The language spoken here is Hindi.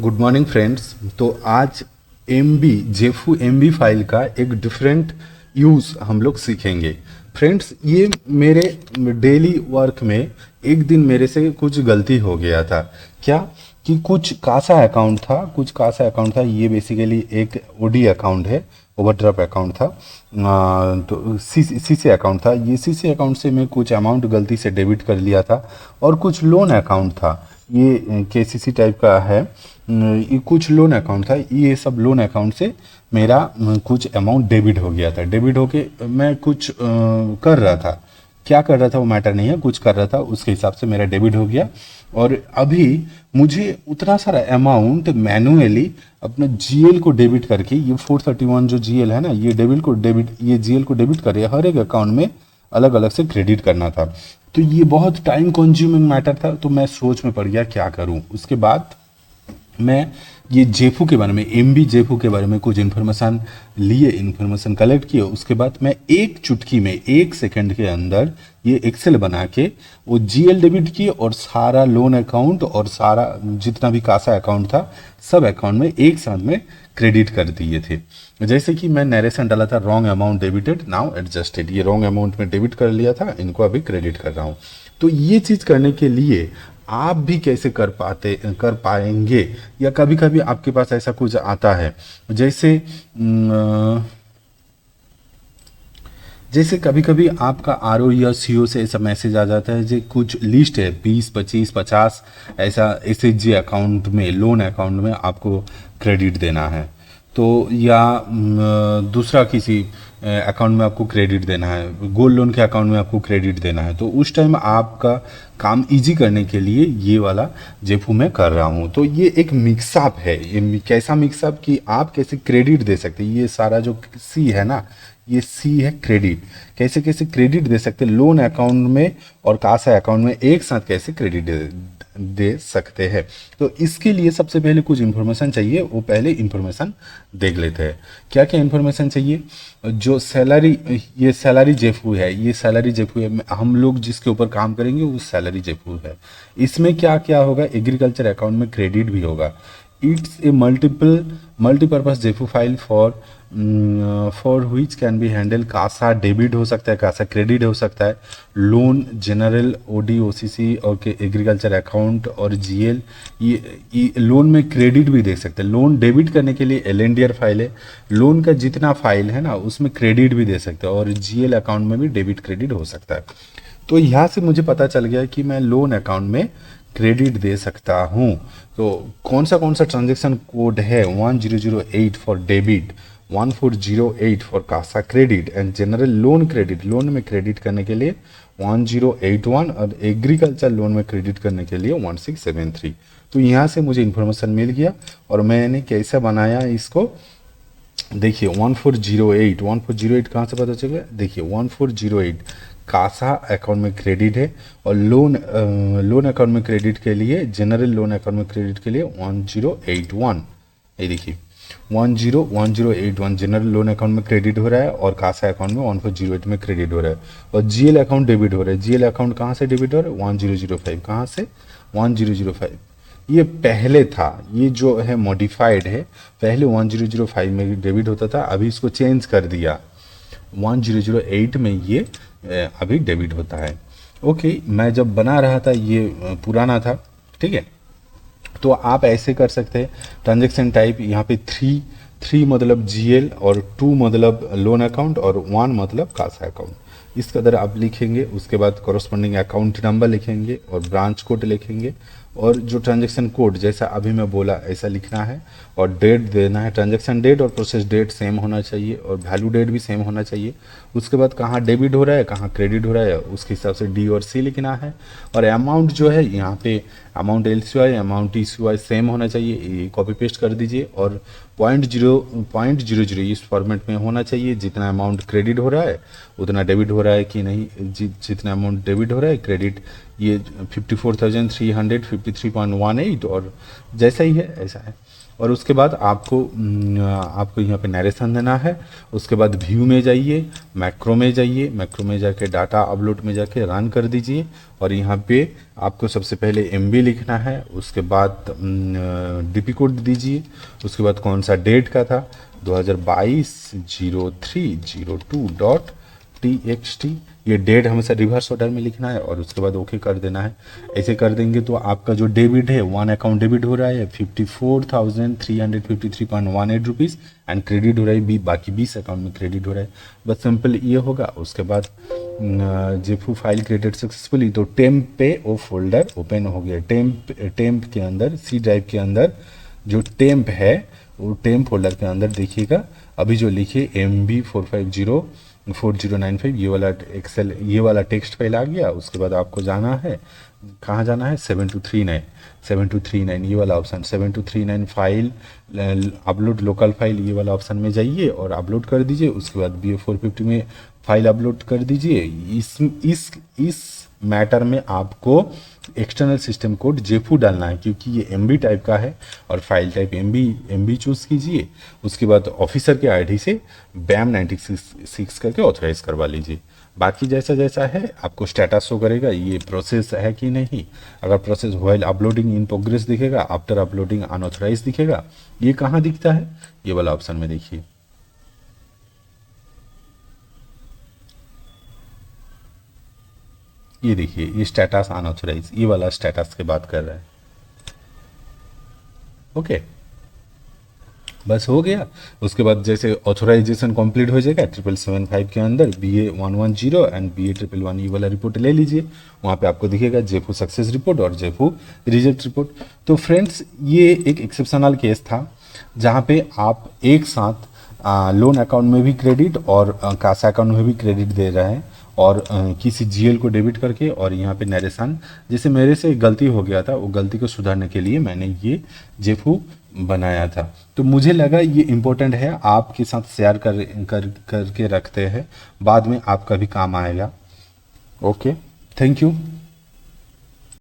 Good morning friends. तो आज जेफू एमबी फाइल का एक डिफरेंट यूज़ हम लोग सीखेंगे। फ्रेंड्स, ये मेरे डेली वर्क में एक दिन मेरे से कुछ गलती हो गया था। क्या कि कुछ कासा अकाउंट था। ये बेसिकली एक ओडी अकाउंट है, ओवरड्राफ्ट अकाउंट था। तो सीसी अकाउंट था। ये सीसी अकाउंट से मैं कुछ अमाउंट गलती से डेबिट कर लिया था। और कुछ लोन अकाउंट था, ये केसीसी टाइप का है। ये कुछ लोन अकाउंट था। ये सब लोन अकाउंट से मेरा कुछ अमाउंट डेबिट हो गया था। डेबिट होके मैं कुछ कर रहा था। क्या कर रहा था वो मैटर नहीं है, कुछ कर रहा था, उसके हिसाब से मेरा डेबिट हो गया। और अभी मुझे उतना सारा अमाउंट मैनुअली अपना जीएल को डेबिट करके, ये 431 जो जीएल है ना, ये जीएल को डेबिट कर हर एक अकाउंट में अलग अलग से क्रेडिट करना था। तो ये बहुत टाइम कंज्यूमिंग मैटर था। तो मैं सोच में पड़ गया क्या करूं। उसके बाद मैं ये जेफू के बारे में, एमबी जेफू के बारे में कुछ इन्फॉर्मेशन कलेक्ट किए। उसके बाद मैं एक चुटकी में 1 सेकंड के अंदर ये एक्सेल बना के वो जीएल डेबिट किए और सारा लोन अकाउंट और सारा जितना भी कासा अकाउंट था सब अकाउंट में एक साथ में क्रेडिट कर दिए थे। जैसे कि मैं नरेशन डाला था, wrong amount debited now adjusted. ये रॉन्ग अमाउंट में डेबिट कर लिया था, इनको अभी क्रेडिट कर रहा हूँ। तो ये चीज़ करने के लिए आप भी कैसे कर पाएंगे, या कभी कभी आपके पास ऐसा कुछ आता है जैसे कभी कभी आपका आरओ या सीओ से ऐसा मैसेज आ जाता है जो कुछ लिस्ट है 20, 25, 50 ऐसा एसएचजी अकाउंट में, लोन अकाउंट में आपको क्रेडिट देना है। तो या दूसरा किसी अकाउंट में आपको क्रेडिट देना है, गोल्ड लोन के अकाउंट में आपको क्रेडिट देना है। तो उस टाइम आपका काम इजी करने के लिए ये वाला जेफू में कर रहा हूँ। तो ये एक मिक्सअप है। ये कैसा मिक्सअप कि आप कैसे क्रेडिट दे सकते हैं। ये सारा जो सी है ना, ये सी है क्रेडिट। कैसे कैसे क्रेडिट दे सकते हैं लोन अकाउंट में और कासा अकाउंट में एक साथ, कैसे क्रेडिट दे सकते हैं। तो इसके लिए सबसे पहले कुछ इन्फॉर्मेशन चाहिए। वो पहले इन्फॉर्मेशन देख लेते हैं। क्या क्या इन्फॉर्मेशन चाहिए। जो सैलरी, ये सैलरी जेफू है, ये सैलरी जेफू है। हम लोग जिसके ऊपर काम करेंगे वो सैलरी जेफू है। इसमें क्या क्या होगा, एग्रीकल्चर अकाउंट में क्रेडिट भी होगा। इट्स ए मल्टीपर्पज जेफू file for which can be handled. CASA debit हो सकता है, कासा क्रेडिट हो सकता है, लोन, जनरल, ओडी, ओसीसी और के एग्रीकल्चर अकाउंट और जीएल। ये लोन में क्रेडिट भी दे सकते हैं। लोन डेबिट करने के लिए एलएनडीआर फाइल है। लोन का जितना फाइल है ना उसमें क्रेडिट भी दे सकते हैं, और जीएल अकाउंट में भी डेबिट क्रेडिट हो सकता है। तो यहाँ से मुझे पता चल गया कि मैं लोन अकाउंट में क्रेडिट दे सकता हूँ। तो कौन सा ट्रांजैक्शन कोड है, 1008 for debit, 1408 for CASA credit and general loan credit. Loan में क्रेडिट करने के लिए 1081 और एग्रीकल्चर लोन में क्रेडिट करने के लिए 1673। तो यहाँ से मुझे इन्फॉर्मेशन मिल गया और मैंने कैसे बनाया इसको। देखिए 1408 कहाँ से पता चल गया। देखिए 1408 कासा अकाउंट में क्रेडिट है, और लोन अकाउंट में क्रेडिट के लिए, जनरल लोन अकाउंट में क्रेडिट के लिए 1081। ये देखिए 1081 जनरल लोन अकाउंट में क्रेडिट हो रहा है, और कासा अकाउंट में 1408 में क्रेडिट हो रहा है। और जीएल अकाउंट डेबिट हो रहा है। जीएल अकाउंट कहाँ से डेबिट हो रहा है, 1005। कहाँ से, 1005। ये पहले था, ये जो है मॉडिफाइड है। पहले 1005 में डेबिट होता था, अभी इसको चेंज कर दिया, 1008 में ये अभी डेबिट होता है। ओके, मैं जब बना रहा था ये पुराना था, ठीक है। तो आप ऐसे कर सकते हैं। ट्रांजैक्शन टाइप यहाँ पे थ्री मतलब जीएल, और 2 मतलब लोन अकाउंट, और 1 मतलब कासा अकाउंट। इस कदर आप लिखेंगे। उसके बाद कॉरस्पॉन्डिंग अकाउंट नंबर लिखेंगे और ब्रांच कोड लिखेंगे, और जो ट्रांजैक्शन कोड जैसा अभी मैं बोला ऐसा लिखना है, और डेट देना है। ट्रांजैक्शन डेट और प्रोसेस डेट सेम होना चाहिए, और वैल्यू डेट भी सेम होना चाहिए। उसके बाद कहाँ डेबिट हो रहा है, कहाँ क्रेडिट हो रहा है, उसके हिसाब से डी और सी लिखना है। और अमाउंट जो है यहाँ पे, अमाउंट एलसीवाई, अमाउंट ईसीवाई सेम होना चाहिए। ये कॉपी पेस्ट कर दीजिए, और 0.00 इस फॉर्मेट में होना चाहिए। जितना अमाउंट क्रेडिट हो रहा है उतना डेबिट हो हो रहा है कि नहीं, जितना अमाउंट डेबिट हो रहा है क्रेडिट, ये 54,353.18 और जैसा ही है ऐसा है। और उसके बाद आपको यहाँ पे नरेशन देना है। उसके बाद व्यू में जाइए, मैक्रो में जाइए, मैक्रो में जाके डाटा अपलोड में जाके रन कर दीजिए। और यहाँ पे आपको सबसे पहले MB लिखना है, उसके बाद DP कोड दीजिए, उसके बाद कौन सा डेट का था 2022-03-02.txt, ये डेट हमेशा रिवर्स ऑर्डर में लिखना है और उसके बाद ओके कर देना है। ऐसे कर देंगे तो आपका जो डेबिट है, वन अकाउंट डेबिट हो रहा है 54,353.18 रुपीज़ एंड क्रेडिट हो रहा है बाकी 20 अकाउंट में क्रेडिट हो रहा है। बस सिंपल ये होगा। उसके बाद जेफू फाइल क्रिएटेड सक्सेसफुली, तो टेम्प पे वो फोल्डर ओपन हो गया। टेम्प के अंदर C ड्राइव के अंदर जो टेम्प है वो टेम्प फोल्डर के अंदर देखिएगा, अभी जो लिखे MB450409 ये वाला एक्सेल, ये वाला टेक्स्ट फाइल आ गया। उसके बाद आपको जाना है, कहाँ जाना है, 7239 ये वाला option, 7239 file upload local file, ये वाला ऑप्शन में जाइए और अपलोड कर दीजिए। उसके बाद BA450 में फाइल अपलोड कर दीजिए। इस मैटर में आपको एक्सटर्नल सिस्टम कोड जेफू डालना है क्योंकि ये MB टाइप का है और फाइल टाइप MB चूज़ कीजिए। उसके बाद ऑफिसर के ID से BAM 96 करके ऑथराइज करवा लीजिए। बाकी जैसा जैसा है आपको स्टेटस शो करेगा, ये प्रोसेस है कि नहीं। अगर process while uploading in progress दिखेगा, आफ्टर अपलोडिंग अनऑथराइज दिखेगा। ये कहाँ दिखता है, ये वाला ऑप्शन में देखिए। ये देखिए, ये स्टेटस अनऑथराइज, ये वाला स्टेटस की बात कर रहा है। ओके, बस हो गया। उसके बाद जैसे ऑथोराइजेशन कंप्लीट हो जाएगा 7775 के अंदर BA110 एंड BA111 ये वाला रिपोर्ट ले लीजिए। वहाँ पे आपको दिखेगा जेफू सक्सेस रिपोर्ट और जेफू रिजेक्ट रिपोर्ट। तो फ्रेंड्स, ये एक एक्सेप्शनल केस था जहाँ पे आप एक साथ लोन अकाउंट में भी क्रेडिट और कासा अकाउंट में भी क्रेडिट दे रहे हैं और किसी GL को डेबिट करके। और यहाँ पे नरेशन, जैसे मेरे से गलती हो गया था, वो गलती को सुधारने के लिए मैंने ये जेफू बनाया था। तो मुझे लगा ये इम्पोर्टेंट है, आपके साथ शेयर करके रखते हैं, बाद में आपका भी काम आएगा। Okay, thank you.